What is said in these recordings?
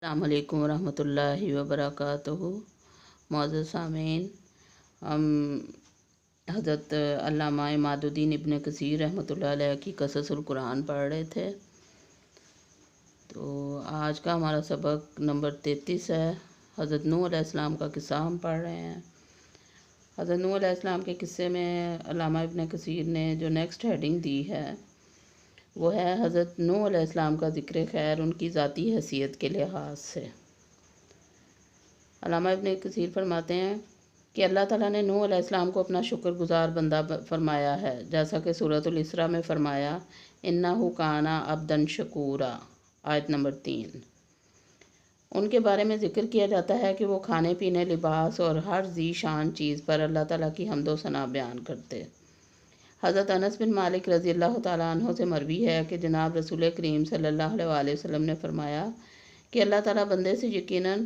अस्सलाम वालेकुम रहमतुल्लाहि व बरकातुहू। मौजूद सामीन, हम हज़रत अल्लामा इमादुद्दीन इब्न कसीर रहमतुल्लाह अलैह की क़ससुल कुरान पढ़ रहे थे। तो आज का हमारा सबक नंबर 33 है। हज़रत नूह अलैहिस्सलाम का किस्सा हम पढ़ रहे हैं। हज़रत नूह अलैहिस्सलाम के किस्से में अल्लामा इब्न कसीर ने जो नेक्स्ट हेडिंग दी है वो है हज़रत नूह अलैहिस्सलाम का ज़िक्र खैर उनकी ज़ाती हैसियत के लिहाज से। अल्लामा इब्न कसीर फरमाते हैं कि अल्लाह ताला ने नूह अलैहिस्सलाम को अपना शुक्रगुजार बंदा फरमाया है, जैसा कि सूरतुल इसरा में फरमाया इन्नहु काना अब्दन शकूरा, आयत नंबर 3। उनके बारे में ज़िक्र किया जाता है कि वो खाने पीने, लिबास और हर ज़ी शान चीज़ पर अल्लाह ताला की हम्द व सना बयान करते। हज़रत अनस बिन मालिक रज़ी अल्लाह तआला अन्हु से मरवी है कि जनाब रसूल करीम सल्लल्लाहु अलैहि वसल्लम ने फरमाया कि अल्लाह ताला बंदे से यकीनन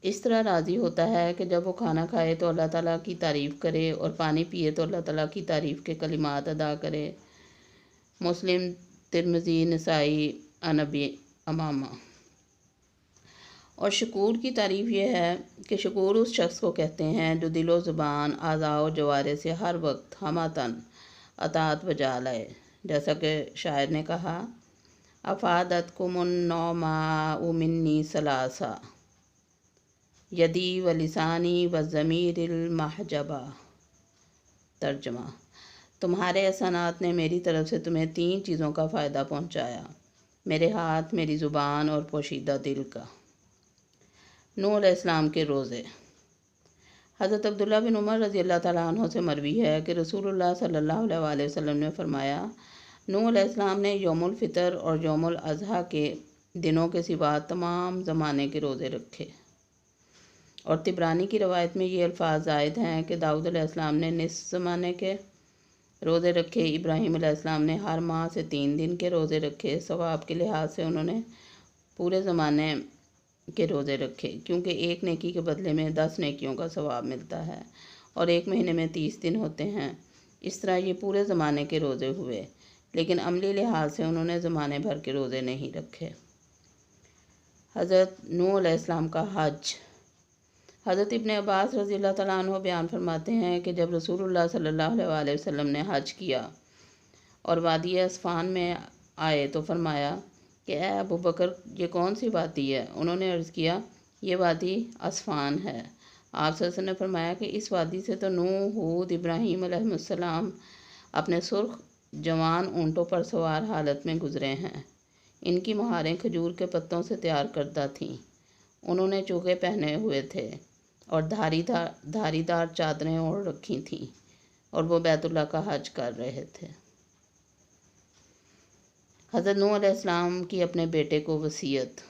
इस तरह राज़ी होता है कि जब वो खाना खाए तो अल्लाह ताला की तारीफ़ करे और पानी पिए तो अल्लाह ताला की तारीफ़ के कलिमात अदा करे। मुस्लिम, तिरमिज़ी, नसाई, अनबी अमामा। और शकूर की तारीफ़ ये है कि शकूर उस शख्स को कहते हैं जो दिलो ज़ुबान, आज़ा व जवारे से हर वक्त हमातन अतात बजा लाए। जैसा कि शायर ने कहा अफ़ादत कुमुन्नौमा उमिन्नी सलासा यदी व लिसानी व ज़मीरिल महजबा। तर्जमा, तुम्हारे एहसानात ने मेरी तरफ से तुम्हें 3 चीज़ों का फ़ायदा पहुँचाया, मेरे हाथ, मेरी ज़ुबान और पोशीदा दिल का। नूह अलैहिस्सलाम के रोज़े। हज़रत अब्दुल्ला बिन उमर रज़ी अल्लाह तआला अन्हु से मरवी है कि रसूलुल्लाह सल्लल्लाहु अलैहि वसल्लम ने फरमाया नूह अलैहिस्सलाम ने यौमुल फ़ितर और यौमुल अज़हा के दिनों के सिवा तमाम ज़माने के रोज़े रखे। और तिबरानी की रवायत में ये अल्फाज ज़ायद हैं कि दाऊद अलैहिस्सलाम ने निस्फ़ ज़माने के रोज़े रखे, इब्राहीम अलैहिस्सलाम ने हर माह से 3 दिन के रोज़े रखे। सवाब के लिहाज से उन्होंने पूरे ज़माने के रोज़े रखे, क्योंकि एक नेकी के बदले में 10 नेकियों का सवाब मिलता है और एक महीने में 30 दिन होते हैं। इस तरह ये पूरे ज़माने के रोज़े हुए, लेकिन अमली लिहाज से उन्होंने ज़माने भर के रोज़े नहीं रखे। हज़रत नूह अलैहिस्सलाम का हज। हज़रत इब्न अब्बास रज़ी अल्लाह तआला अन्हु बयान फरमाते हैं कि जब रसूलुल्लाह सल्लल्लाहु अलैहि वसल्लम ने हज किया और वादी अस्फ़ान में आए तो फरमाया कि ए अबू बकर, ये कौन सी वादी है? उन्होंने अर्ज़ किया ये वादी अस्फ़ान है। आप सल्लल्लाहु अलैहि वसल्लम ने फरमाया कि इस वादी से तो नूह, हूद, इब्राहीम अलैहिस्सलाम अपने सुर्ख जवान ऊँटों पर सवार हालत में गुज़रे हैं। इनकी मुहारें खजूर के पत्तों से तैयार करदा थीं। उन्होंने चोगे पहने हुए थे और धारीदार चादरें ओढ़ रखी थीं और वो बैतुल्लाह का हज कर रहे थे। हज़रत नूह अलैहिस्सलाम की अपने बेटे को वसीयत।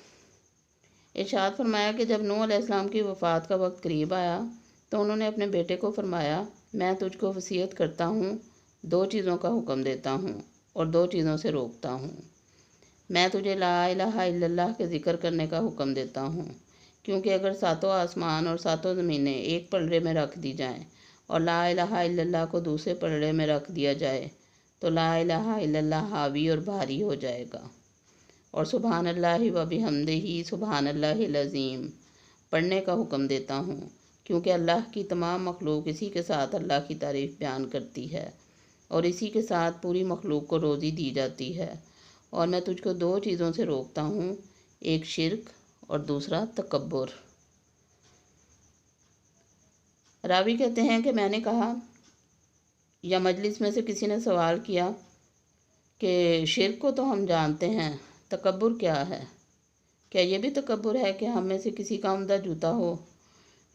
इरशाद फरमाया कि जब नूह अलैहिस्सलाम की वफ़ात का वक्त करीब आया तो उन्होंने अपने बेटे को फरमाया मैं तुझको वसीयत करता हूँ, 2 चीज़ों का हुक्म देता हूँ और 2 चीज़ों से रोकता हूँ। मैं तुझे ला इलाहा इल्लल्लाह के ज़िक्र करने का हुक्म देता हूँ, क्योंकि अगर 7 आसमान और 7 ज़मीनें एक पलड़े में रख दी जाएं और ला इलाहा इल्लल्लाह को दूसरे पलड़े में रख दिया जाए तो ला इलाहा इल्लल्लाह हावी और भारी हो जाएगा। और सुबहान अल्लाहि व बिहम्दिही सुबहान अल्लाहिल अज़ीम पढ़ने का हुक्म देता हूँ, क्योंकि अल्लाह की तमाम मखलूक इसी के साथ अल्लाह की तारीफ़ बयान करती है और इसी के साथ पूरी मखलूक को रोज़ी दी जाती है। और मैं तुझको 2 चीज़ों से रोकता हूँ, एक शिर्क और दूसरा तकब्बुर। रावी कहते हैं कि मैंने कहा या मजलिस में से किसी ने सवाल किया कि शिर्क को तो हम जानते हैं, तकब्बुर क्या है? क्या ये भी तकब्बुर है कि हम में से किसी का उम्दा जूता हो?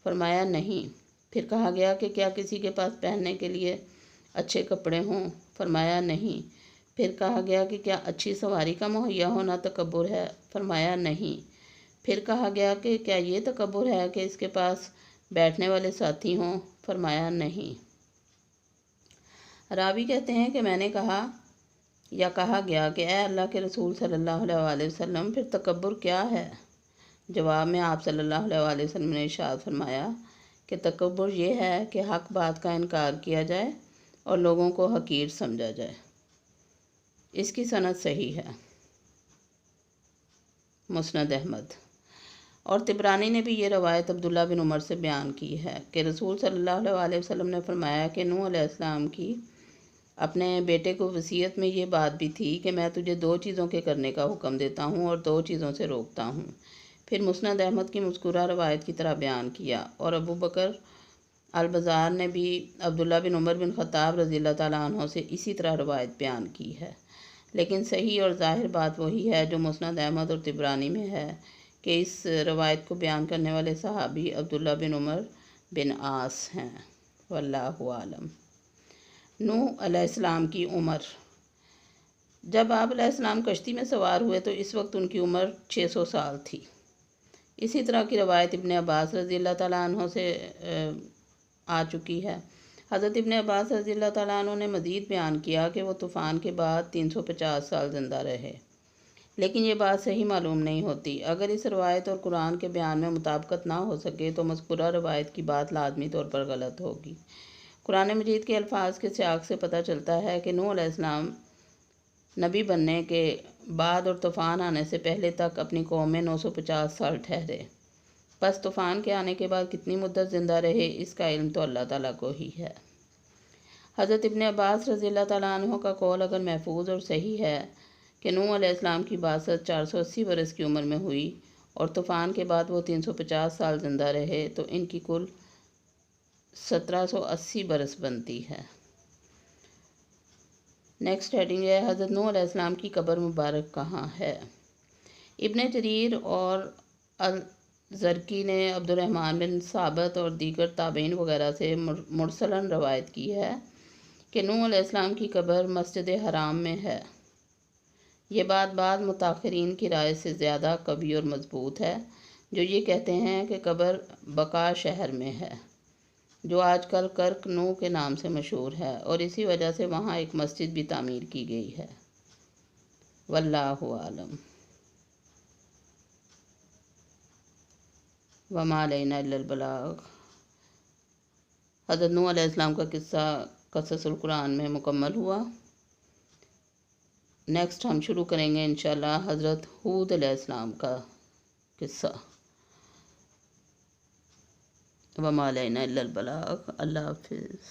फरमाया नहीं। फिर कहा गया कि क्या किसी के पास पहनने के लिए अच्छे कपड़े हों? फरमाया नहीं। फिर कहा गया कि क्या अच्छी सवारी का मुहैया होना तकब्बुर है? फरमाया नहीं। फिर कहा गया कि क्या ये तकब्बुर है कि इसके पास बैठने वाले साथी हों? फरमाया नहीं। रावी कहते हैं कि मैंने कहा या कहा गया कि ए अल्लाह के रसूल सल्लल्लाहु अलैहि वसल्लम, फिर तकब्बुर क्या है? जवाब में आप सल्लल्लाहु अलैहि वसल्लम ने इरशाद फरमाया कि तकब्बुर ये है कि हक बात का इनकार किया जाए और लोगों को हकीर समझा जाए। इसकी सनद सही है। मुस्नद अहमद। اور طبرانی نے بھی یہ روایت عبداللہ بن عمر سے بیان کی ہے کہ رسول صلی اللہ علیہ وسلم نے فرمایا کہ نوح علیہ السلام کی اپنے بیٹے کو وصیت میں یہ بات بھی تھی کہ میں تجھے 2 چیزوں کے کرنے کا حکم دیتا ہوں اور 2 چیزوں سے روکتا ہوں۔ پھر مسند احمد کی مذکورہ روایت کی طرح بیان کیا، اور ابو بکر البزار نے بھی عبداللہ بن عمر بن خطاب رضی اللہ تعالیٰ عنہ سے اسی طرح روایت بیان کی ہے، لیکن صحیح اور ظاہر بات وہی ہے جو مسند احمد اور طبرانی میں ہے کہ اس روایت کو بیان کرنے والے صحابی عبداللہ بن عمر بن عاص ہیں۔ واللہ عالم۔ نوح علیہ السلام کی عمر۔ جب آپ علیہ السلام کشتی میں سوار ہوئے تو اس وقت ان کی عمر 600 سال تھی۔ اسی طرح کی روایت ابن عباس رضی اللہ تعالیٰ عنہ سے آ چکی ہے۔ حضرت ابن عباس رضی اللہ تعالیٰ عنہ نے مزید بیان کیا کہ وہ طوفان کے بعد 350 سال زندہ رہے، لیکن یہ بات صحیح معلوم نہیں ہوتی۔ اگر اس روایت اور قرآن کے بیان میں مطابقت نہ ہو سکے تو مذکورہ روایت کی بات لازمی طور پر غلط ہوگی۔ قرآن مجید کے الفاظ کے سیاق سے پتہ چلتا ہے کہ نوح علیہ السلام نبی بننے کے بعد اور طوفان آنے سے پہلے تک اپنی قوم میں 950 سال ٹھہرے۔ پس طوفان کے آنے کے بعد کتنی مدت زندہ رہے اس کا علم تو اللہ تعالیٰ کو ہی ہے۔ حضرت ابن عباس رضی اللہ تعالیٰ عنہ کا قول اگر محفوظ اور صحیح ہے کہ نوح علیہ السلام کی بعثت 480 برس کی عمر میں ہوئی اور طوفان کے بعد وہ 350 سال زندہ رہے تو ان کی کل 1780 برس بنتی ہے۔ نیکسٹ ہیڈنگ ہے حضرت نوح علیہ السلام کی قبر مبارک کہاں ہے؟ ابن جریر اور الزرقی نے عبد الرحمن بن ثابت اور دیگر تابعین وغیرہ سے مرسلاً روایت کی ہے کہ نوح علیہ السلام کی قبر مسجد حرام میں ہے۔ یہ بات بعض متاخرین کی رائے سے زیادہ قوی اور مضبوط ہے، جو یہ کہتے ہیں کہ قبر بقا شہر میں ہے، جو آج کل کرک نو کے نام سے مشہور ہے، اور اسی وجہ سے وہاں ایک مسجد بھی تعمیر کی گئی ہے۔ واللہ عالم۔ وما علینا الا البلاغ۔ حضرت نوح علیہ السلام کا قصہ قصص القرآن میں مکمل ہوا۔ نیکسٹ ہم شروع کریں گے انشاءاللہ حضرت ہود علیہ السلام کا قصہ۔ وما علینا الا البلاغ۔ اللہ حافظ۔